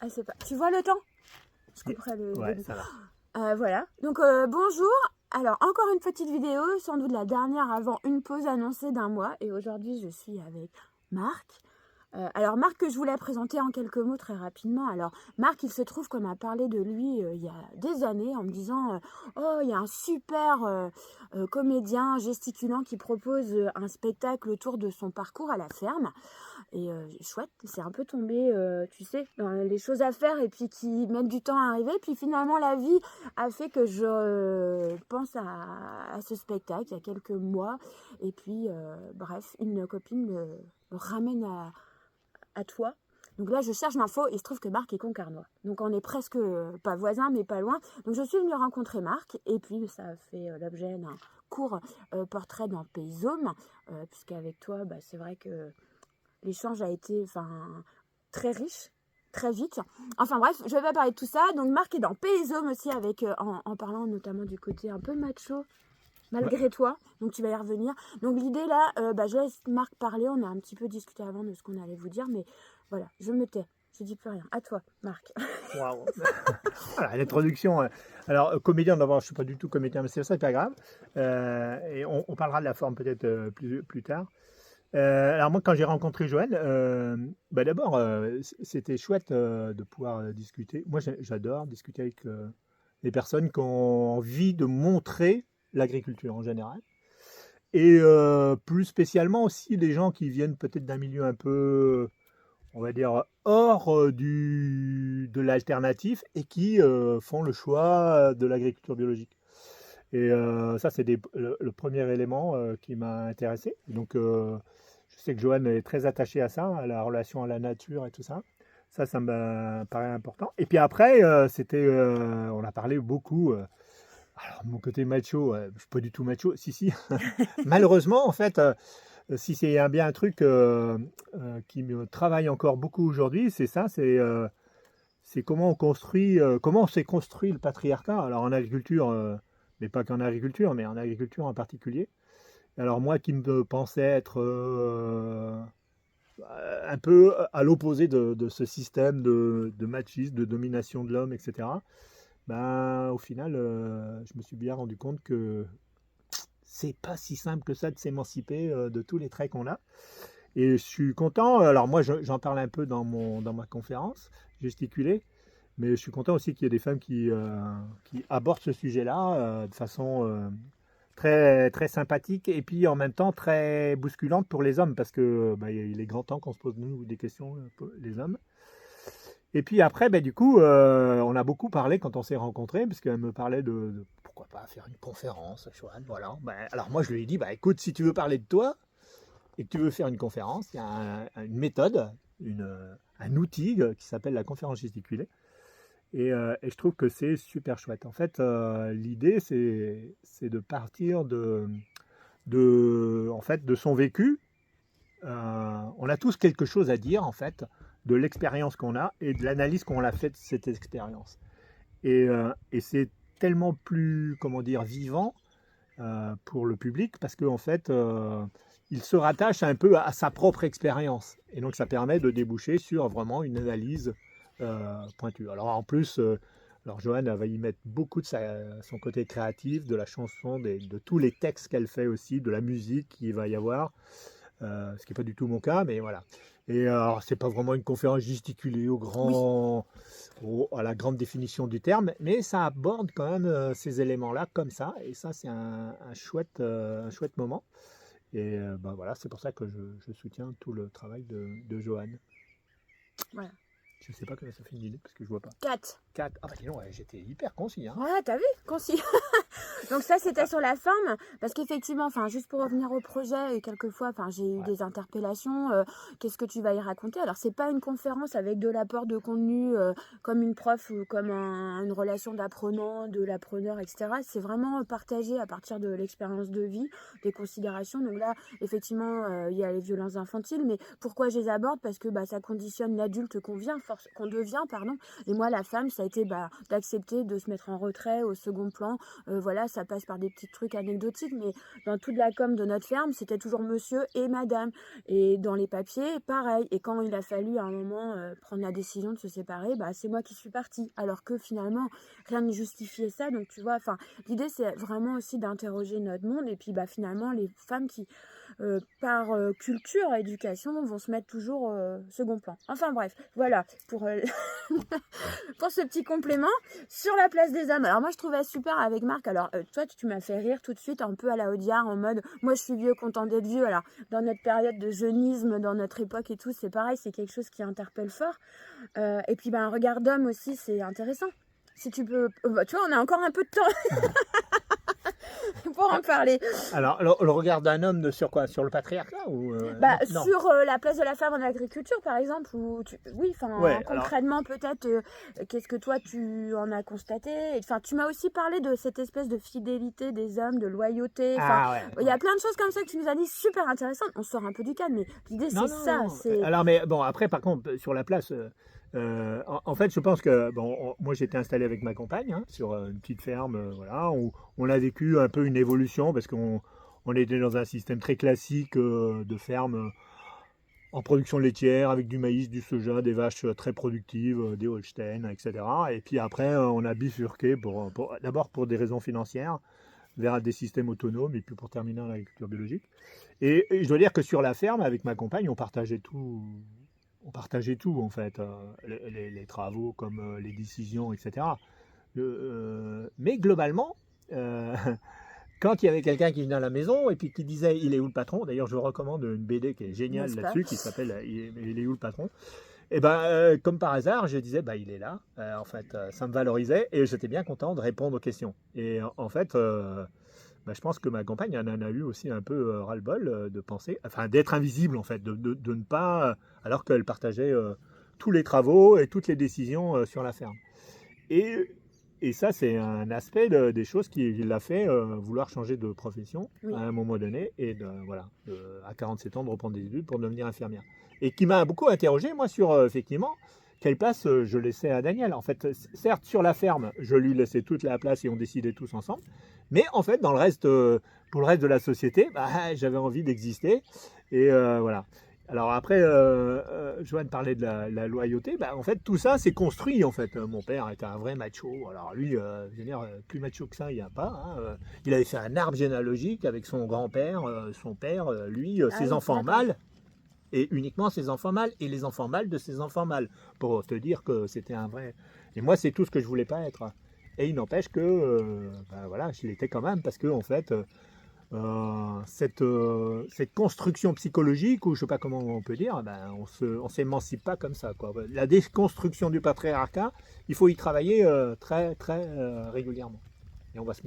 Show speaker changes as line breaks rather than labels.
Ah, c'est pas... Tu vois le temps? Je
Et-
couperai le...
Ouais, ça va.
Voilà. Donc, bonjour. Alors, encore une petite vidéo, sans doute la dernière avant une pause annoncée d'un mois. Et aujourd'hui, je suis avec Marc. Alors, Marc, que je voulais présenter en quelques mots très rapidement. Alors, Marc, il se trouve qu'on m'a parlé de lui il y a des années en me disant oh, il y a un super comédien gesticulant qui propose un spectacle autour de son parcours à la ferme. Et chouette, c'est un peu tombé, tu sais, dans les choses à faire et puis qui mettent du temps à arriver. Puis finalement, la vie a fait que je pense à ce spectacle il y a quelques mois. Et puis, bref, une copine me ramène à toi. Donc là, je cherche l'info et il se trouve que Marc est Concarnois. Donc on est presque, pas voisins, mais pas loin. Donc je suis venue rencontrer Marc et puis ça a fait l'objet d'un court portrait dans Paysome. Puisqu'avec toi, bah, c'est vrai que l'échange a été très riche, très vite. Enfin bref, je vais pas parler de tout ça. Donc Marc est dans Paysome aussi avec, en parlant notamment du côté un peu macho, malgré toi. Donc tu vas y revenir. Donc l'idée là, je laisse Marc parler. On a un petit peu discuté avant de ce qu'on allait vous dire. Mais voilà, je me tais. Je dis plus rien. À toi, Marc.
Waouh. Voilà, l'introduction. Alors, comédien, d'abord, je ne suis pas du tout comédien, mais ça, c'est pas grave. Et on parlera de la forme peut-être plus tard. Alors, moi, quand j'ai rencontré Joël, d'abord, c'était chouette de pouvoir discuter. Moi, j'adore discuter avec les personnes qui ont envie de montrer l'agriculture en général. Et plus spécialement aussi les gens qui viennent peut-être d'un milieu un peu, on va dire, hors de l'alternatif et qui font le choix de l'agriculture biologique. Et ça, c'est le premier élément qui m'a intéressé. Donc, je sais que Joanne est très attachée à ça, à la relation à la nature et tout ça. Ça me paraît important. Et puis après, on a parlé beaucoup. Alors, mon côté macho, je ne suis pas du tout macho. Si, si. Malheureusement, en fait, si c'est bien un truc qui me travaille encore beaucoup aujourd'hui, c'est ça, c'est comment on construit, comment on s'est construit le patriarcat. Alors en agriculture, mais pas qu'en agriculture, mais en agriculture en particulier. Alors moi qui me pensais être un peu à l'opposé de ce système de machisme, de domination de l'homme, etc. Ben, au final, je me suis bien rendu compte que c'est pas si simple que ça de s'émanciper de tous les traits qu'on a. Et je suis content. Alors moi, j'en parle un peu dans ma conférence, gesticulée, mais je suis content aussi qu'il y ait des femmes qui abordent ce sujet-là de façon très, très sympathique et puis en même temps très bousculante pour les hommes, parce que il est grand temps qu'on se pose nous des questions, pour les hommes. Et puis après, du coup, on a beaucoup parlé quand on s'est rencontrés, parce qu'elle me parlait de pourquoi pas faire une conférence, Joanne, voilà. Alors moi, je lui ai dit, écoute, si tu veux parler de toi, et que tu veux faire une conférence, il y a une méthode, un outil qui s'appelle la conférence gesticulée. Et je trouve que c'est super chouette. En fait, l'idée, c'est de partir en fait, de son vécu. On a tous quelque chose à dire, en fait, de l'expérience qu'on a et de l'analyse qu'on a faite de cette expérience. Et c'est tellement plus, comment dire, vivant pour le public parce qu'en fait, il se rattache un peu à sa propre expérience. Et donc, ça permet de déboucher sur vraiment une analyse pointue. Alors, en plus, alors Joanne elle va y mettre beaucoup de son côté créatif, de la chanson, de tous les textes qu'elle fait aussi, de la musique qu'il va y avoir, ce qui n'est pas du tout mon cas, mais voilà. Et alors, c'est pas vraiment une conférence gesticulée
Oui.
à la grande définition du terme, mais ça aborde quand même ces éléments-là comme ça, et ça, c'est un chouette moment. Et voilà, c'est pour ça que je soutiens tout le travail de Joanne.
Voilà.
Je sais pas comment ça finit, parce que je vois pas.
4.
4. Ah bah dis donc, ouais, j'étais hyper concis, hein.
Ouais, t'as vu? Concis. Donc ça, c'était sur la forme, parce qu'effectivement, juste pour revenir au projet, quelquefois, j'ai eu
Ouais.
des interpellations. Qu'est-ce que tu vas y raconter? Alors, c'est pas une conférence avec de l'apport de contenu comme une prof ou comme une relation d'apprenant, de l'appreneur, etc. C'est vraiment partagé à partir de l'expérience de vie, des considérations. Donc là, effectivement, il y a les violences infantiles, mais pourquoi je les aborde? Parce que ça conditionne l'adulte qu'on devient, pardon. Et moi, la femme, ça a été d'accepter de se mettre en retrait, au second plan. Voilà, ça passe par des petits trucs anecdotiques, mais dans toute la com de notre ferme, c'était toujours monsieur et madame. Et dans les papiers, pareil. Et quand il a fallu à un moment prendre la décision de se séparer, bah, c'est moi qui suis partie. Alors que finalement, rien ne justifiait ça. Donc tu vois, enfin, l'idée c'est vraiment aussi d'interroger notre monde. Et puis bah, finalement, les femmes qui, par culture, éducation, vont se mettre toujours second plan. Enfin bref, voilà pour, pour ce petit complément sur la place des hommes. Alors moi je trouvais super avec Marc. Alors toi tu m'as fait rire tout de suite un peu à la Audiard en mode moi je suis vieux content d'être vieux. Alors dans notre période de jeunisme, dans notre époque et tout, c'est pareil, c'est quelque chose qui interpelle fort. Et puis un regard d'homme aussi, c'est intéressant. Si tu peux, tu vois, on a encore un peu de temps pour en parler.
Alors, le regard d'un homme sur quoi? Sur le patriarcat ou non.
Sur la place de la femme en agriculture, par exemple. Oui, concrètement, peut-être, qu'est-ce que toi, tu en as constaté? Enfin, tu m'as aussi parlé de cette espèce de fidélité des hommes, de loyauté. Il y a plein de choses comme ça que tu nous as dit, super intéressantes. On sort un peu du cadre, mais l'idée, c'est ça.
Non. Alors, mais bon, après, par contre, sur la place... en fait, je pense que moi j'étais installé avec ma compagne sur une petite ferme, voilà, où on a vécu un peu une évolution parce qu'on était dans un système très classique de ferme en production laitière avec du maïs, du soja, des vaches très productives, des Holstein, etc. Et puis après, on a bifurqué d'abord pour des raisons financières vers des systèmes autonomes et puis pour terminer en agriculture biologique. Et je dois dire que sur la ferme, avec ma compagne, on partageait tout. On partageait tout en fait, les travaux comme les décisions, etc. Mais globalement, quand il y avait quelqu'un qui venait à la maison et puis qui disait il est où le patron, d'ailleurs je vous recommande une BD qui est géniale là-dessus, qui s'appelle il est où le patron, et comme par hasard je disais il est là, en fait ça me valorisait et j'étais bien content de répondre aux questions. Et en fait je pense que ma compagne en a eu aussi un peu ras-le-bol de penser, enfin d'être invisible en fait, de ne pas, alors qu'elle partageait tous les travaux et toutes les décisions sur la ferme. Et ça, c'est un aspect des choses qui l'a fait vouloir changer de profession à un moment donné et à 47 ans de reprendre des études pour devenir infirmière. Et qui m'a beaucoup interrogé, moi, sur effectivement quelle place je laissais à Daniel. En fait, certes, sur la ferme, je lui laissais toute la place et on décidait tous ensemble. Mais en fait, dans le reste, pour le reste de la société, j'avais envie d'exister. Et voilà. Alors après, Joanne parlait de la loyauté. En fait, tout ça, c'est construit. En fait, mon père était un vrai macho. Alors lui, je veux dire, plus macho que ça, il n'y a pas. Il avait fait un arbre généalogique avec son grand-père, son père, lui, ses enfants mâles. Et uniquement ses enfants mâles et les enfants mâles de ses enfants mâles. Pour te dire que c'était un vrai... Et moi, c'est tout ce que je voulais pas être. Et il n'empêche que, je l'étais quand même, parce que en fait, cette construction psychologique, ou je sais pas comment on peut dire, on s'émancipe pas comme ça, quoi. La déconstruction du patriarcat, il faut y travailler très, très régulièrement. Et on va se